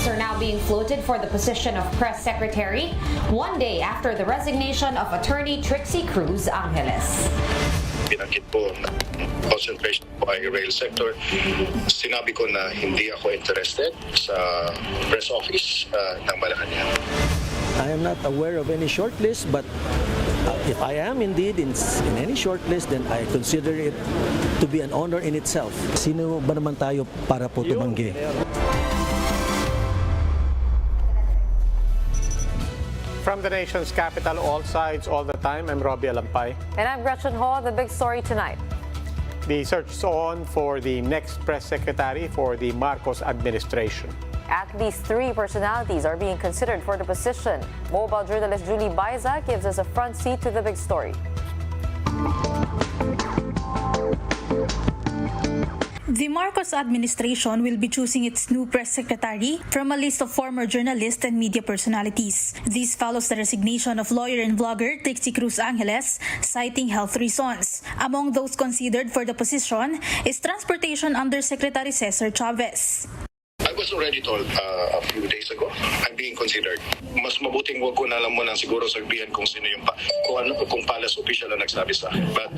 names are now being floated for the position of press secretary, one day after the resignation of attorney Trixie Cruz Angeles. Pinakit po ng concentration po ay rail sector. Sinabi ko na hindi ako interested sa press office ng Malacanang. I am not aware of any shortlist, but if I am indeed in any shortlist, then I consider it to be an honor in itself. Sino ba naman tayo para po tumanggi? From the nation's capital, all sides, all the time, I'm Robbie Alampay. And I'm Gretchen Ho. The big story tonight. The search is on for the next press secretary for the Marcos administration. At least 3 personalities are being considered for the position. Mobile journalist Julie Baiza gives us a front seat to the big story. The Marcos administration will be choosing its new press secretary from a list of former journalists and media personalities. This follows the resignation of lawyer and vlogger Trixie Cruz Angeles, citing health reasons. Among those considered for the position is Transportation Undersecretary Cesar Chavez. I was already told a few days ago, I'm being considered. Mas mabuting wag ko na lang muna siguro sabihin kung sino yung kung palace official na nagsabi sa akin, but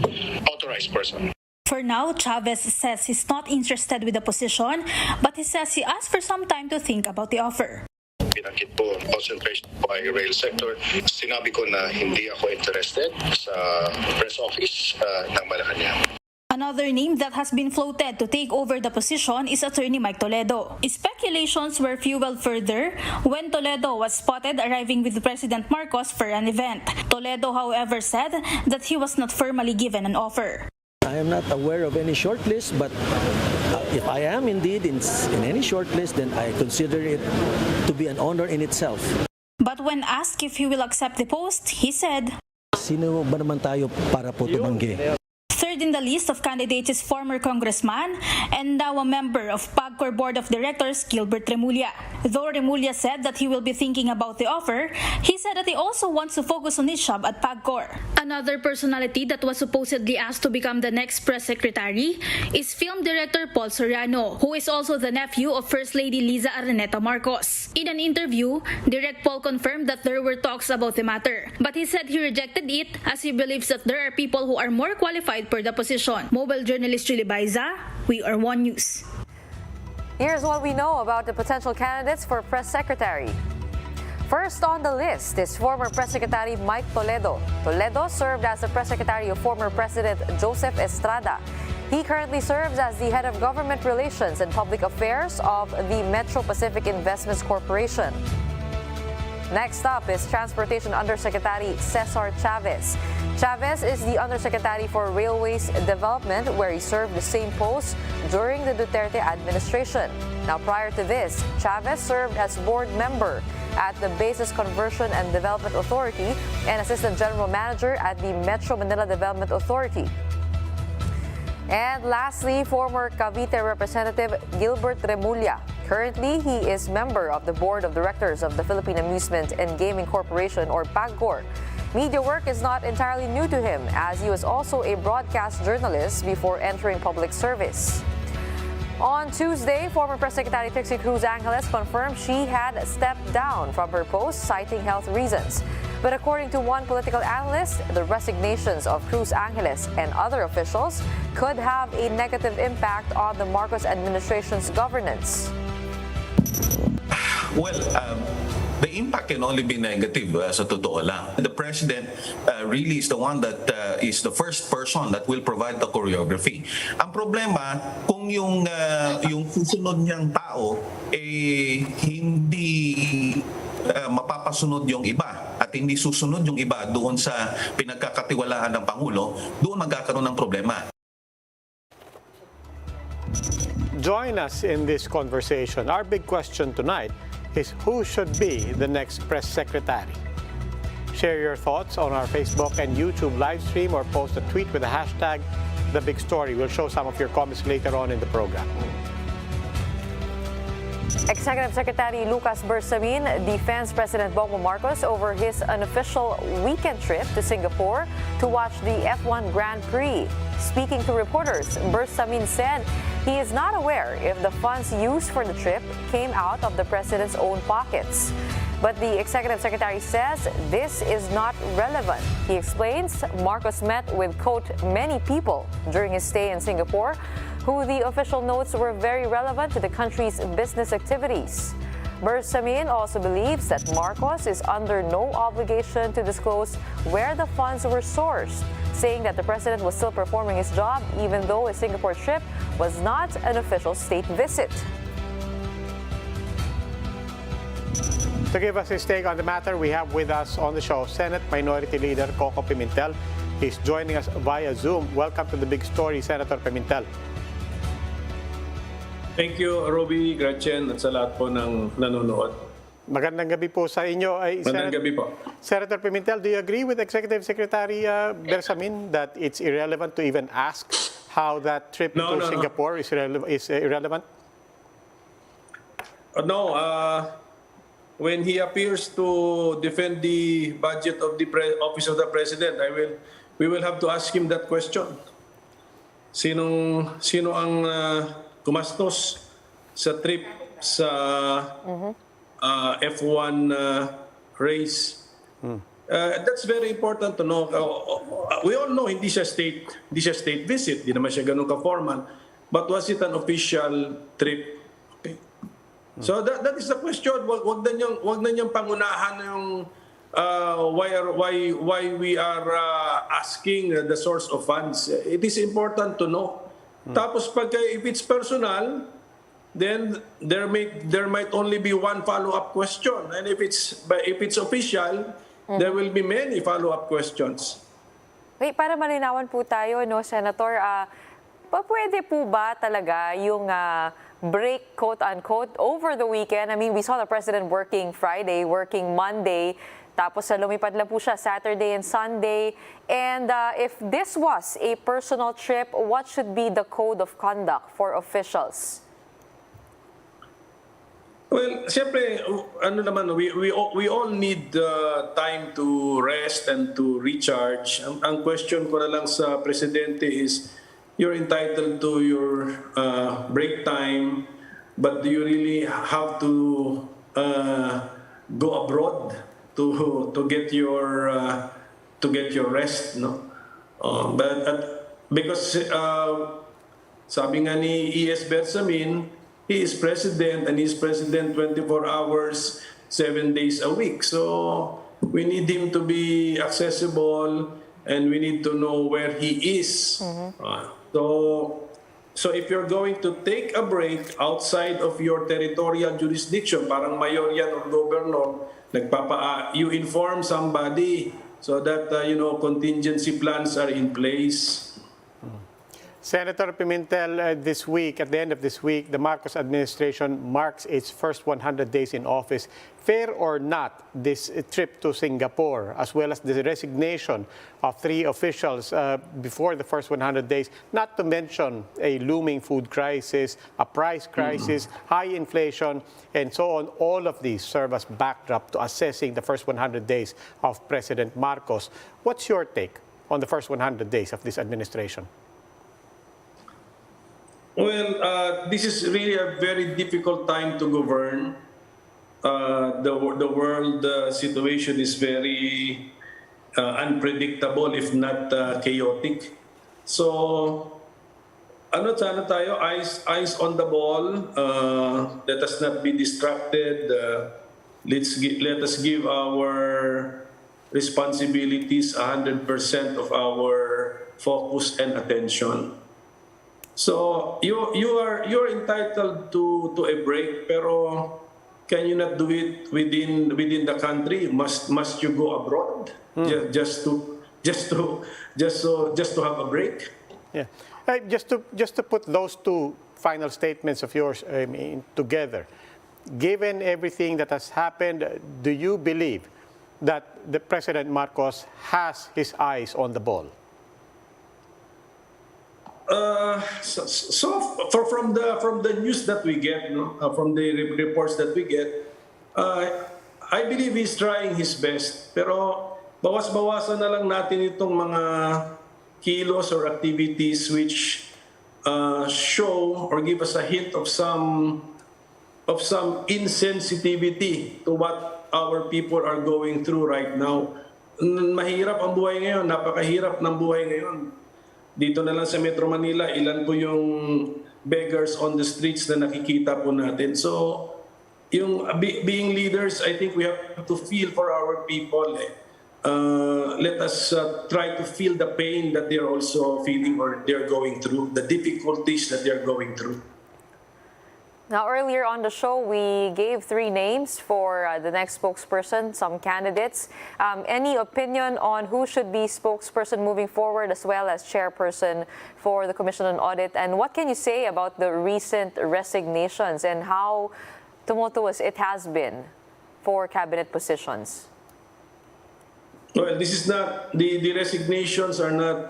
authorized person. For now, Chavez says he's not interested with the position, but he says he asked for some time to think about the offer. Pinakit po ang concentration po ay rail sector. Sinabi ko na hindi ako interested sa press office ng Malacanang. Another name that has been floated to take over the position is attorney Mike Toledo. Speculations were fueled further when Toledo was spotted arriving with President Marcos for an event. Toledo, however, said that he was not formally given an offer. I am not aware of any shortlist, but if I am indeed in any shortlist, then I consider it to be an honor in itself. But when asked if he will accept the post, he said, Sino ba naman tayo para po tumanggi? Third in the list of candidates is former congressman and now a member of PAGCOR Board of Directors, Gilbert Remulla. Though Remulla said that he will be thinking about the offer, he said that he also wants to focus on his job at PAGCOR. Another personality that was supposedly asked to become the next press secretary is film director Paul Soriano, who is also the nephew of First Lady Liza Araneta Marcos. In an interview, Direct Paul confirmed that there were talks about the matter, but he said he rejected it as he believes that there are people who are more qualified for the position. Mobile journalist Julie Baiza, We Are One News. Here's what we know about the potential candidates for press secretary. First on the list is former press secretary Mike Toledo. Toledo served as the press secretary of former President Joseph Estrada. He currently serves as the head of government relations and public affairs of the Metro Pacific Investments Corporation. Next up is Transportation Undersecretary Cesar Chavez. Chavez is the Undersecretary for Railways Development, where he served the same post during the Duterte administration. Now, prior to this, Chavez served as board member at the Bases Conversion and Development Authority and Assistant General Manager at the Metro Manila Development Authority. And lastly, former Cavite Representative Gilbert Remulla. Currently, he is member of the Board of Directors of the Philippine Amusement and Gaming Corporation, or PAGCOR. Media work is not entirely new to him, as he was also a broadcast journalist before entering public service. On Tuesday, former Press Secretary Trixie Cruz Angeles confirmed she had stepped down from her post, citing health reasons. But according to one political analyst, the resignations of Cruz Angeles and other officials could have a negative impact on the Marcos administration's governance. Well, the impact can only be negative sa totoo lang. The president really is the one that is the first person that will provide the choreography. Ang problema, kung yung susunod niyang tao hindi mapapasunod yung iba at hindi susunod yung iba doon sa pinagkakatiwalaan ng Pangulo, doon magkakaroon ng problema. Join us in this conversation. Our big question tonight is who should be the next press secretary? Share your thoughts on our Facebook and YouTube live stream or post a tweet with the hashtag #TheBigStory. We'll show some of your comments later on in the program. Executive Secretary Lucas Bersamin defends President Bongbong Marcos over his unofficial weekend trip to Singapore to watch the F1 Grand Prix. Speaking to reporters, Bersamin said he is not aware if the funds used for the trip came out of the president's own pockets. But the executive secretary says this is not relevant. He explains Marcos met with, quote, many people during his stay in Singapore who the official notes were very relevant to the country's business activities. Bersamin also believes that Marcos is under no obligation to disclose where the funds were sourced, saying that the president was still performing his job even though his Singapore trip was not an official state visit. To give us his take on the matter, we have with us on the show Senate Minority Leader Coco Pimentel. He's joining us via Zoom. Welcome to the big story, Senator Pimentel. Thank you, Roby, Gretchen, at sa lahat po ng nanonood. Magandang gabi po sa inyo. Magandang gabi po. Senator Pimentel, do you agree with Executive Secretary Bersamin that it's irrelevant to even ask how that trip to Singapore is irrelevant? No, when he appears to defend the budget of the Office of the President, we will have to ask him that question. Sino ang gumastos sa trip sa F1 race? That's very important to know. We all know hindi siya state visit, hindi naman siya ganun ka-formal. But was it an official trip? Okay. So that is the question. Wag na niyang pangunahan yung why we are asking the source of funds. It is important to know. Tapos if it's personal, then there might only be one follow-up question, and if it's official, there will be many follow-up questions. Wait, para malinawan po tayo, no, Senator, pwede po ba talaga yung break, quote-unquote, over the weekend? I mean, we saw the President working Friday, working Monday, tapos lumipad lang po siya Saturday and Sunday. And if this was a personal trip, what should be the code of conduct for officials? Well, siyempre, we all need time to rest and to recharge. Ang question ko na lang sa Presidente is, you're entitled to your break time, but do you really have to go abroad to get your rest, no? Because sabi nga ni E.S. Bersamin, he is president, and he's president 24 hours, 7 days a week. So we need him to be accessible, and we need to know where he is. So if you're going to take a break outside of your territorial jurisdiction, parang mayor yan or governor, you inform somebody so that contingency plans are in place. Senator Pimentel, this week, at the end of this week, the Marcos administration marks its first 100 days in office. Fair or not, this trip to Singapore, as well as the resignation of 3 officials before the first 100 days, not to mention a looming food crisis, a price crisis, high inflation, and so on, all of these serve as backdrop to assessing the first 100 days of President Marcos. What's your take on the first 100 days of this administration? Well, this is really a very difficult time to govern. The world situation is very unpredictable, if not chaotic. So, sana tayo, eyes on the ball. Let us not be distracted. Let us give our responsibilities 100% of our focus and attention. So you're entitled to a break, pero can you not do it within the country? Must you go abroad just to have a break? Yeah, just to put those two final statements of yours together. Given everything that has happened, do you believe that the President Marcos has his eyes on the ball? From the news that we get, from the reports that we get, I believe he's trying his best. Pero bawas-bawasan na lang natin itong mga kilos or activities which show or give us a hint of some insensitivity to what our people are going through right now. Mahirap ang buhay ngayon, napakahirap ng buhay ngayon. Dito na lang sa Metro Manila, ilan po yung beggars on the streets na nakikita po natin. So, yung being leaders, I think we have to feel for our people. Let us try to feel the pain that they're also feeling or they're going through, the difficulties that they're going through. Now, earlier on the show, we gave 3 names for the next spokesperson, some candidates. Any opinion on who should be spokesperson moving forward as well as chairperson for the Commission on Audit? And what can you say about the recent resignations and how tumultuous it has been for cabinet positions? Well, this is not, the resignations are not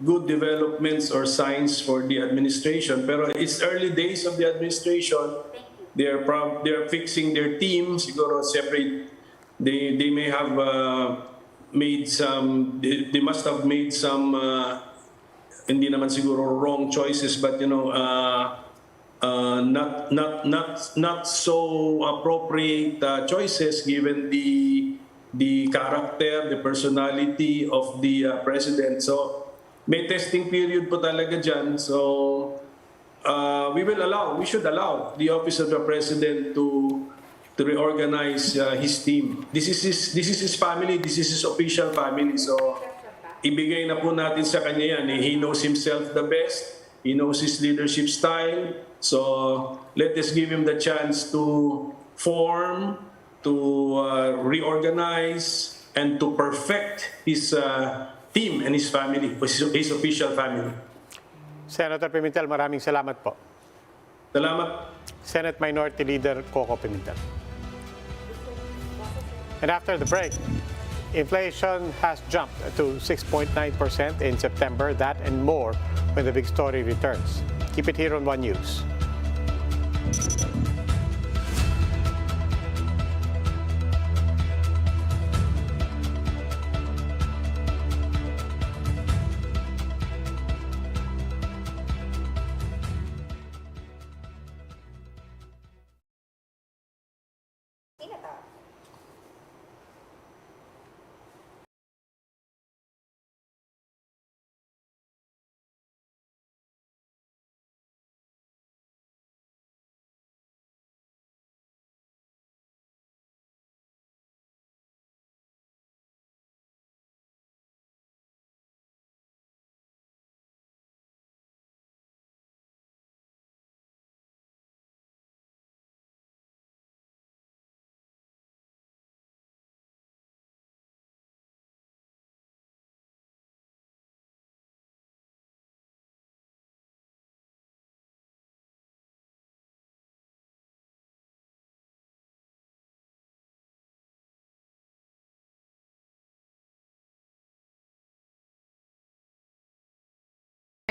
good developments or signs for the administration. Pero it's early days of the administration. They are fixing their team. Siguro separate. They may have made some. They must have made some. Hindi naman siguro wrong choices, but not so appropriate choices given the character, the personality of the president. So. May testing period po talaga dyan. So, we should allow the Office of the President to reorganize his team. This is his family, this is his official family. So, ibigay na po natin sa kanya yan. He knows himself the best. He knows his leadership style. So, let us give him the chance to form, to reorganize, and to perfect his team and his family, his official family. Senator Pimentel, maraming salamat po. Salamat. Senate Minority Leader Coco Pimentel. And after the break, inflation has jumped to 6.9% in September. That and more when the big story returns. Keep it here on One News.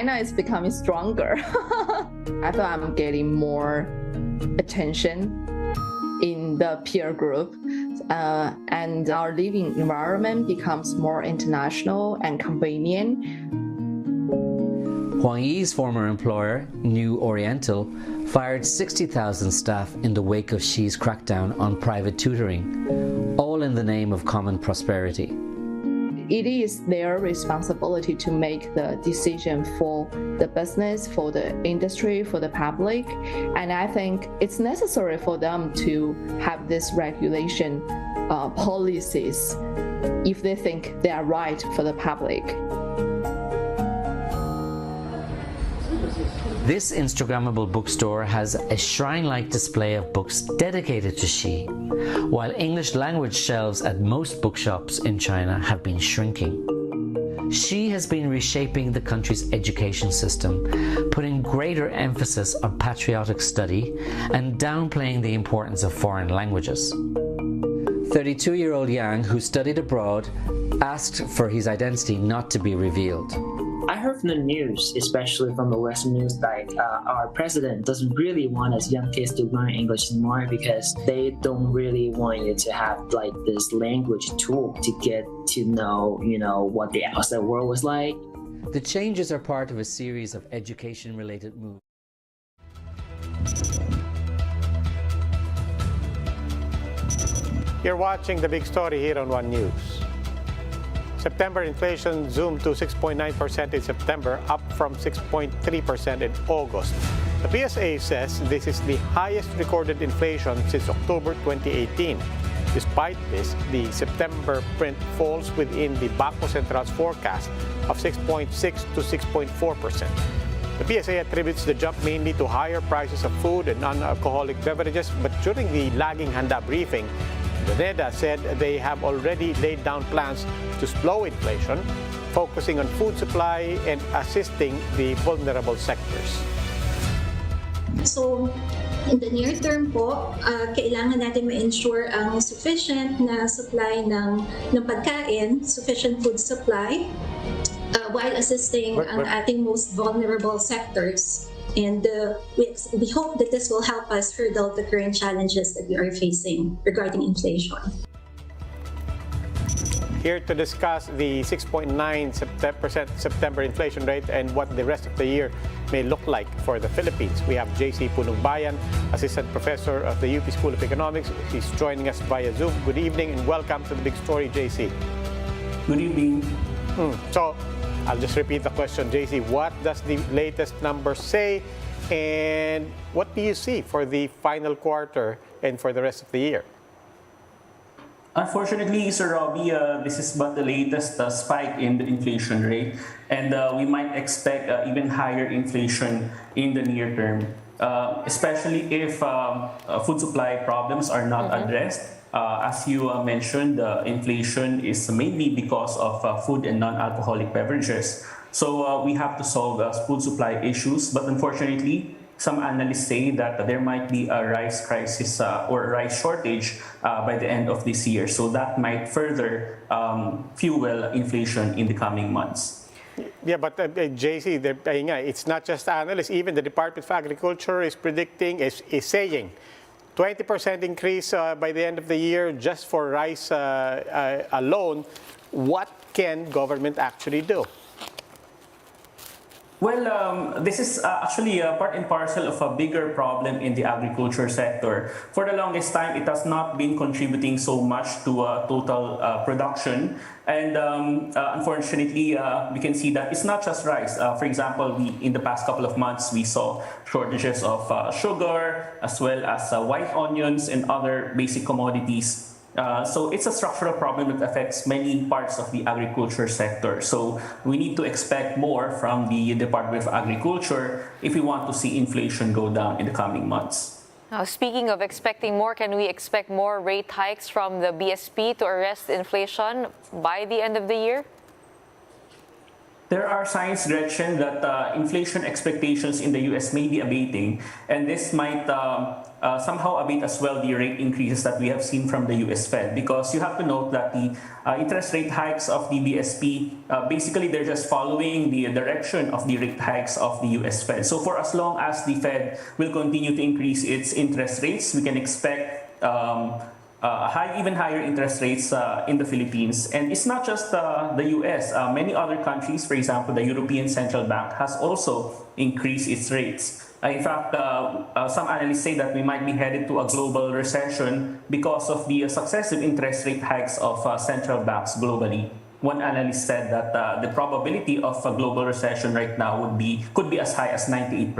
China is becoming stronger. I feel I'm getting more attention in the peer group, and our living environment becomes more international and convenient. Huang Yi's former employer, New Oriental, fired 60,000 staff in the wake of Xi's crackdown on private tutoring, all in the name of common prosperity. It is their responsibility to make the decision for the business, for the industry, for the public. And I think it's necessary for them to have this regulation policies if they think they are right for the public. This Instagrammable bookstore has a shrine-like display of books dedicated to Xi, while English language shelves at most bookshops in China have been shrinking. Xi has been reshaping the country's education system, putting greater emphasis on patriotic study and downplaying the importance of foreign languages. 32-year-old Yang, who studied abroad, asked for his identity not to be revealed. I heard from the news, especially from the Western news, that our president doesn't really want us young kids to learn English anymore because they don't really want you to have like this language tool to get to know, what the outside world was like. The changes are part of a series of education-related moves. You're watching The Big Story here on One News. September inflation zoomed to 6.9% in September, up from 6.3% in August. The PSA says this is the highest recorded inflation since October 2018. Despite this, the September print falls within the Bangko Central's forecast of 6.6 to 6.4%. The PSA attributes the jump mainly to higher prices of food and non-alcoholic beverages, but during the lagging handa briefing, the NEDA said they have already laid down plans to slow inflation, focusing on food supply and assisting the vulnerable sectors. So, in the near term po, kailangan natin ma-ensure ang sufficient na supply ng pagkain, sufficient food supply, while assisting ang ating most vulnerable sectors. And we hope that this will help us hurdle the current challenges that we are facing regarding inflation. Here to discuss the 6.9% September inflation rate and what the rest of the year may look like for the Philippines, we have JC Punugbayan, Assistant Professor of the UP School of Economics. He's joining us via Zoom. Good evening and welcome to The Big Story, JC. Good evening. So, I'll just repeat the question, JC. What does the latest number say, and what do you see for the final quarter and for the rest of the year? Unfortunately, Sir Robbie, this is but the latest spike in the inflation rate, and we might expect even higher inflation in the near term, especially if food supply problems are not addressed. As you mentioned, inflation is mainly because of food and non-alcoholic beverages. So we have to solve food supply issues, but unfortunately, some analysts say that there might be a rice crisis or rice shortage by the end of this year. So that might further fuel inflation in the coming months. Yeah, but JC, it's not just analysts. Even the Department of Agriculture is predicting, is saying, 20% increase by the end of the year just for rice alone. What can government actually do? Well, this is actually part and parcel of a bigger problem in the agriculture sector. For the longest time, it has not been contributing so much to total production. And unfortunately, we can see that it's not just rice. For example, in the past couple of months, we saw shortages of sugar, as well as white onions and other basic commodities. So it's a structural problem that affects many parts of the agriculture sector. So we need to expect more from the Department of Agriculture if we want to see inflation go down in the coming months. Now, speaking of expecting more, can we expect more rate hikes from the BSP to arrest inflation by the end of the year? There are signs, Gretchen, that inflation expectations in the U.S. may be abating, and this might somehow abate as well the rate increases that we have seen from the U.S. Fed, because you have to note that the interest rate hikes of the BSP, basically they're just following the direction of the rate hikes of the U.S. Fed. So for as long as the Fed will continue to increase its interest rates, we can expect even higher interest rates in the Philippines. And it's not just the US. Many other countries, for example, the European Central Bank has also increased its rates. In fact, some analysts say that we might be headed to a global recession because of the successive interest rate hikes of central banks globally. One analyst said that the probability of a global recession right now could be as high as 98%.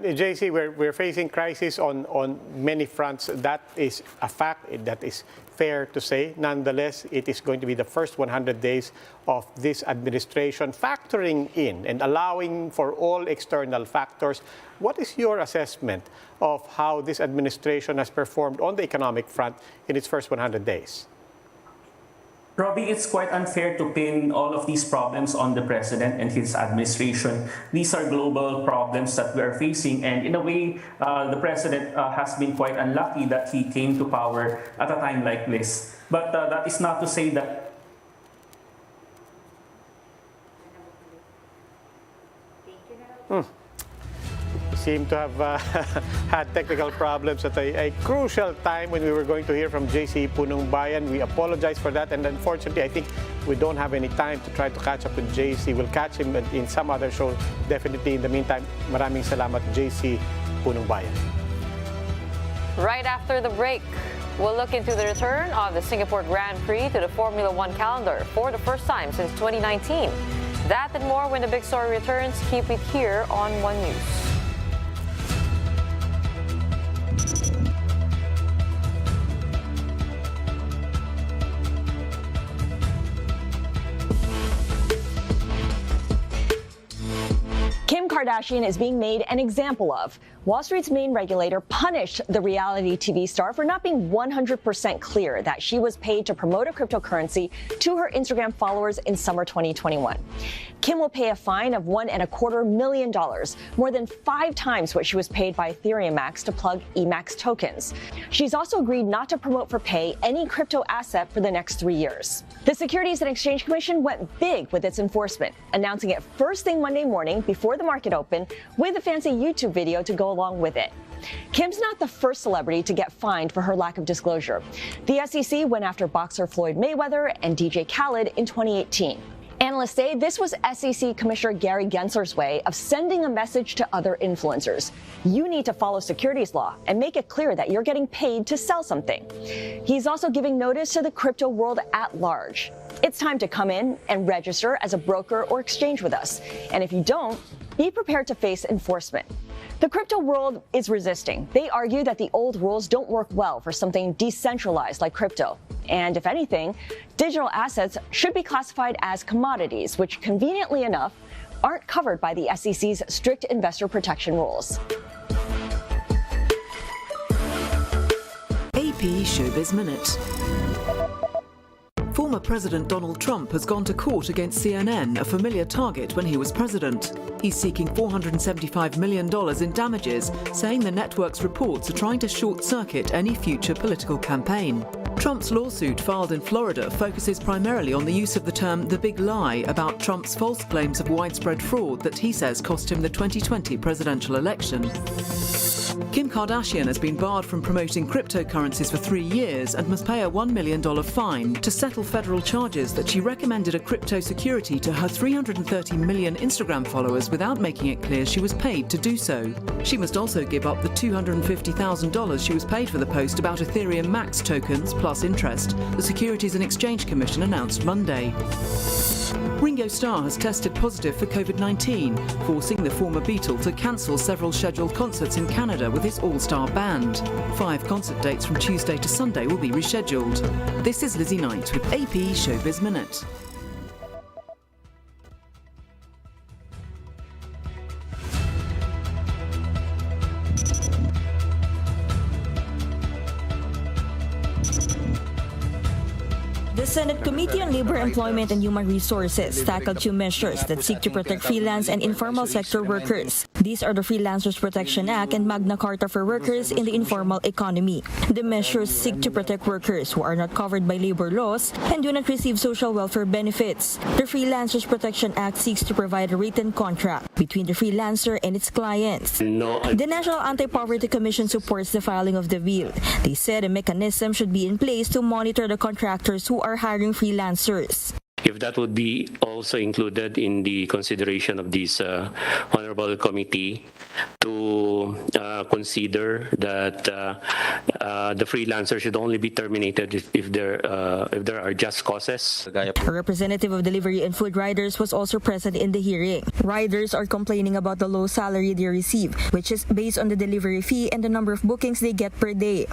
JC, we're facing crisis on many fronts. That is a fact. That is fair to say. Nonetheless, it is going to be the first 100 days of this administration, factoring in and allowing for all external factors. What is your assessment of how this administration has performed on the economic front in its first 100 days? Robbie, it's quite unfair to pin all of these problems on the president and his administration. These are global problems that we are facing, and in a way, the president has been quite unlucky that he came to power at a time like this. But that is not to say that We seem to have had technical problems at a crucial time when we were going to hear from JC Punong Bayan. We apologize for that, and unfortunately, I think we don't have any time to try to catch up with JC. We'll catch him in some other show, definitely. In the meantime, maraming salamat, JC Punong Bayan. Right after the break, we'll look into the return of the Singapore Grand Prix to the Formula One calendar for the first time since 2019. That and more when the big story returns. Keep it here on One News. Kim Kardashian is being made an example of. Wall Street's main regulator punished the reality TV star for not being 100% clear that she was paid to promote a cryptocurrency to her Instagram followers in summer 2021. Kim will pay a fine of $1.25 million, more than 5 times what she was paid by Ethereum Max to plug EMAX tokens. She's also agreed not to promote for pay any crypto asset for the next 3 years. The Securities and Exchange Commission went big with its enforcement, announcing it first thing Monday morning before the market opened with a fancy YouTube video to go along with it. Kim's not the first celebrity to get fined for her lack of disclosure. The SEC went after boxer Floyd Mayweather and DJ Khaled in 2018. Analysts say this was SEC Commissioner Gary Gensler's way of sending a message to other influencers. You need to follow securities law and make it clear that you're getting paid to sell something. He's also giving notice to the crypto world at large. It's time to come in and register as a broker or exchange with us. And if you don't, be prepared to face enforcement. The crypto world is resisting. They argue that the old rules don't work well for something decentralized like crypto. And if anything, digital assets should be classified as commodities, which conveniently enough aren't covered by the SEC's strict investor protection rules. AP Showbiz Minute. Former President Donald Trump has gone to court against CNN, a familiar target when he was president. He's seeking $475 million in damages, saying the network's reports are trying to short-circuit any future political campaign. Trump's lawsuit, filed in Florida, focuses primarily on the use of the term "the big lie" about Trump's false claims of widespread fraud that he says cost him the 2020 presidential election. Kim Kardashian has been barred from promoting cryptocurrencies for 3 years and must pay a $1 million fine to settle federal charges that she recommended a crypto security to her 330 million Instagram followers without making it clear she was paid to do so. She must also give up the $250,000 she was paid for the post about Ethereum Max tokens plus interest, the Securities and Exchange Commission announced Monday. Ringo Starr has tested positive for COVID-19, forcing the former Beatle to cancel several scheduled concerts in Canada with his all-star band. 5 concert dates from Tuesday to Sunday will be rescheduled. This is Lizzie Knight with AP Showbiz Minute. The Senate Committee on Labor, Employment and Human Resources tackled 2 measures that seek to protect freelance and informal sector workers. These are the Freelancers Protection Act and Magna Carta for workers in the informal economy. The measures seek to protect workers who are not covered by labor laws and do not receive social welfare benefits. The Freelancers Protection Act seeks to provide a written contract between the freelancer and its clients. The National Anti-Poverty Commission supports the filing of the bill. They said a mechanism should be in place to monitor the contractors who are hiring freelancers. If that would be also included in the consideration of this honorable committee to consider that the freelancer should only be terminated if there are just causes. A representative of delivery and food riders was also present in the hearing. Riders are complaining about the low salary they receive, which is based on the delivery fee and the number of bookings they get per day.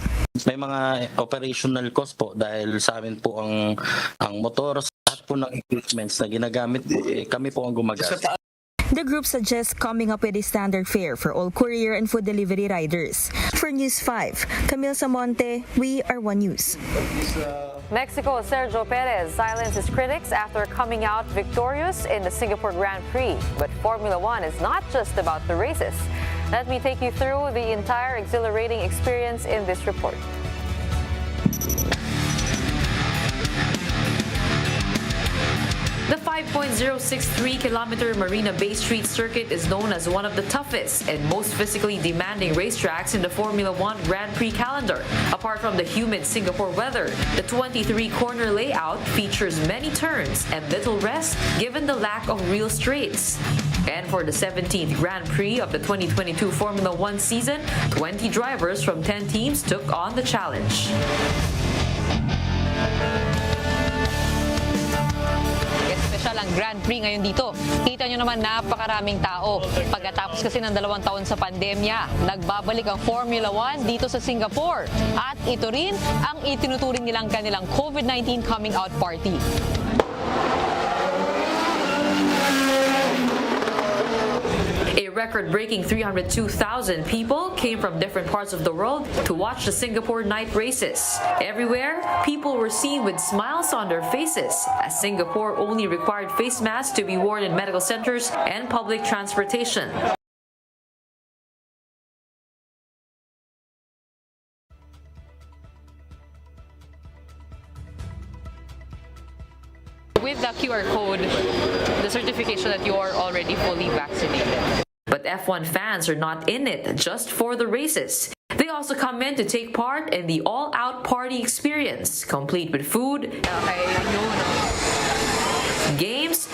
May mga operational cost po dahil sa amin po ang motor, lahat po ng equipments na ginagamit po, kami po ang gumagastos. The group suggests coming up with a standard fare for all courier and food delivery riders. For News 5, Camille Samonte, we are One News. Mexico's Sergio Perez silenced his critics after coming out victorious in the Singapore Grand Prix. But Formula One is not just about the races. Let me take you through the entire exhilarating experience in this report. The 5.063-kilometer Marina Bay Street circuit is known as one of the toughest and most physically demanding racetracks in the Formula 1 Grand Prix calendar. Apart from the humid Singapore weather, the 23-corner layout features many turns and little rest given the lack of real straights. And for the 17th Grand Prix of the 2022 Formula 1 season, 20 drivers from 10 teams took on the challenge. Special ang Grand Prix ngayon dito. Kita nyo naman napakaraming tao. Pagkatapos kasi ng 2 taon sa pandemya, nagbabalik ang Formula 1 dito sa Singapore. At ito rin ang itinuturing nilang kanilang COVID-19 coming out party. A record-breaking 302,000 people came from different parts of the world to watch the Singapore night races. Everywhere, people were seen with smiles on their faces, as Singapore only required face masks to be worn in medical centers and public transportation. With the QR code, the certification that you are already fully vaccinated. But F1 fans are not in it just for the races. They also come in to take part in the all-out party experience, complete with food, games,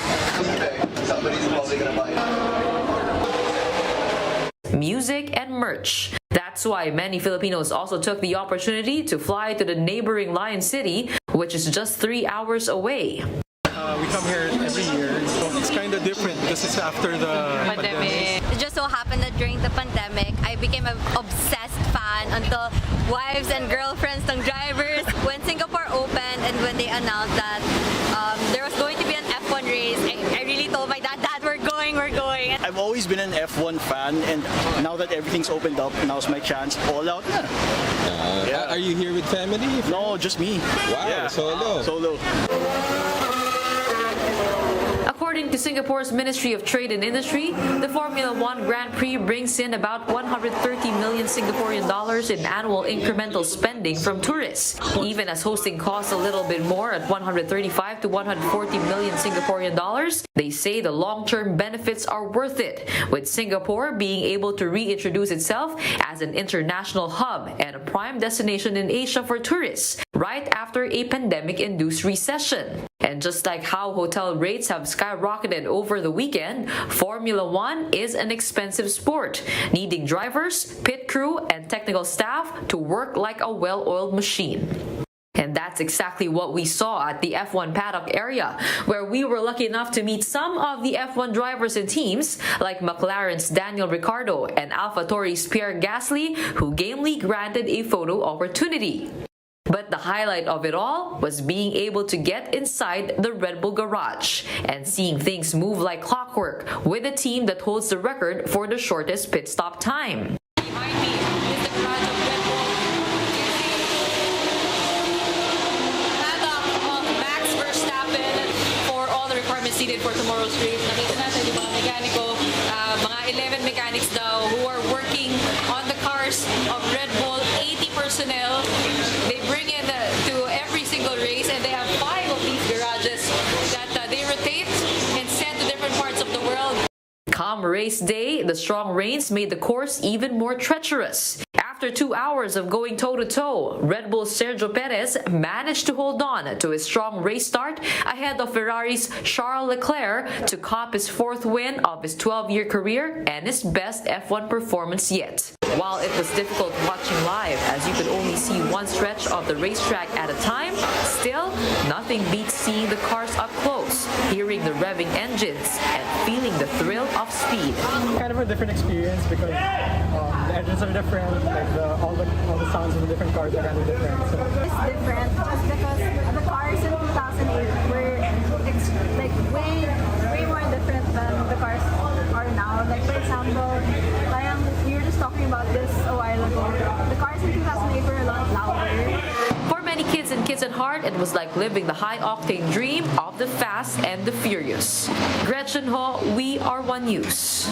music, and merch. That's why many Filipinos also took the opportunity to fly to the neighboring Lion City, which is just 3 hours away. We come here every year, so it's kind of different because it's after the pandemic. It just so happened that during the pandemic, I became an obsessed fan until wives and girlfriends ng drivers. When Singapore opened and when they announced that there was going to be an F1 race, I really told my dad, "Dad, we're going. I've always been an F1 fan, and now that everything's opened up, now's my chance. All out na. Are you here with family? No, just me. Wow, yeah. Solo. According to Singapore's Ministry of Trade and Industry, the Formula 1 Grand Prix brings in about 130 million Singaporean dollars in annual incremental spending from tourists, even as hosting costs a little bit more at 135 to 140 million Singaporean dollars. They say the long-term benefits are worth it, with Singapore being able to reintroduce itself as an international hub and a prime destination in Asia for tourists, right after a pandemic-induced recession. And just like how hotel rates have skyrocketed over the weekend, Formula 1 is an expensive sport, needing drivers, pit crew, and technical staff to work like a well-oiled machine. And that's exactly what we saw at the F1 paddock area, where we were lucky enough to meet some of the F1 drivers and teams, like McLaren's Daniel Ricciardo and AlphaTauri's Pierre Gasly, who gamely granted a photo opportunity. But the highlight of it all was being able to get inside the Red Bull garage and seeing things move like clockwork with the team that holds the record for the shortest pit stop time. Behind me is the garage of Red Bull. Paddock of Max Verstappen for all the requirements needed for tomorrow's race. Nakita natin yung mga mekaniko, mga 11 mechanics daw who are working on the cars of Red Bull, 80 personnel. They bring in to every single race, and they have 5 of these garages that they rotate and send to different parts of the world. Come race day, the strong rains made the course even more treacherous. After 2 hours of going toe-to-toe, Red Bull's Sergio Perez managed to hold on to his strong race start ahead of Ferrari's Charles Leclerc to cop his 4th win of his 12-year career and his best F1 performance yet. While it was difficult watching live as you could only see one stretch of the racetrack at a time, still, nothing beats seeing the cars up close, hearing the revving engines, and feeling the thrill of speed. Kind of a different experience because the engines are different, like all the sounds of the different cars are kind of different. So. It's different just because the cars in 2008 were like way more different than the cars are now. Like for example, we were just talking about this a while ago. The cars in 2008 were a lot louder. For many kids and kids at heart, it was like living the high-octane dream of the Fast and the Furious. Gretchen Ho, We Are One News.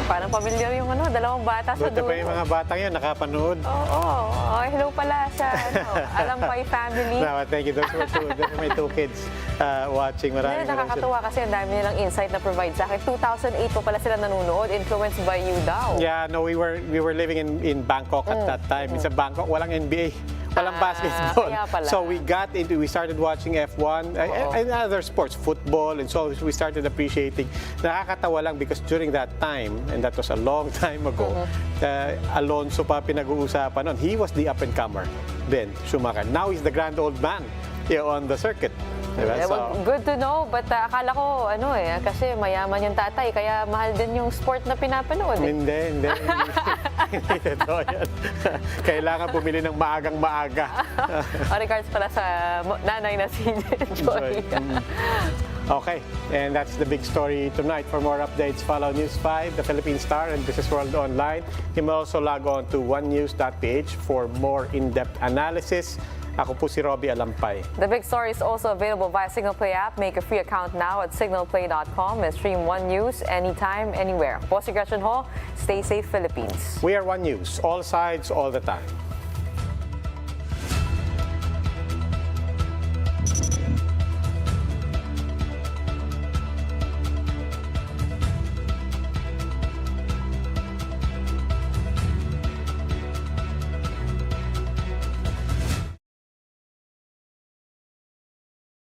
Parang pamilyar yung dalawang bata sa Buti dulo. pa yung mga batang yun, nakapanood. Oo. Hello pala sa Alampay family. No, thank you. Those are my two kids watching. Maraming Nakakatuwa kasi ang dami nilang insight na provide sa akin. 2008 pa pala sila nanonood, influenced by you daw. Yeah, no, we were living in Bangkok at that time. It's a Bangkok, walang NBA. Walang basketball. So we started watching F1 and other sports, football, and so we started appreciating. Nakakatawa lang because during that time, and that was a long time ago, Alonso pa pinag-uusapan nun. He was the up-and-comer then, Schumacher. Now he's the grand old man on the circuit. Diba? Well, good to know, but akala ko, kasi mayaman yung tatay, kaya mahal din yung sport na pinapanood. Hindi. Hindi totoo yan. Kailangan bumili ng maagang-maaga. Regards pala sa nanay na si Joy. Okay, and that's the big story tonight. For more updates, follow News 5, the Philippine Star, and Business World Online. You may also log on to onenews.ph for more in-depth analysis. Ako po si Robbie Alampay. The big story is also available via Signal Play app. Make a free account now at signalplay.com and stream One News anytime, anywhere. Po si Gretchen Ho, stay safe Philippines. We are One News, all sides, all the time.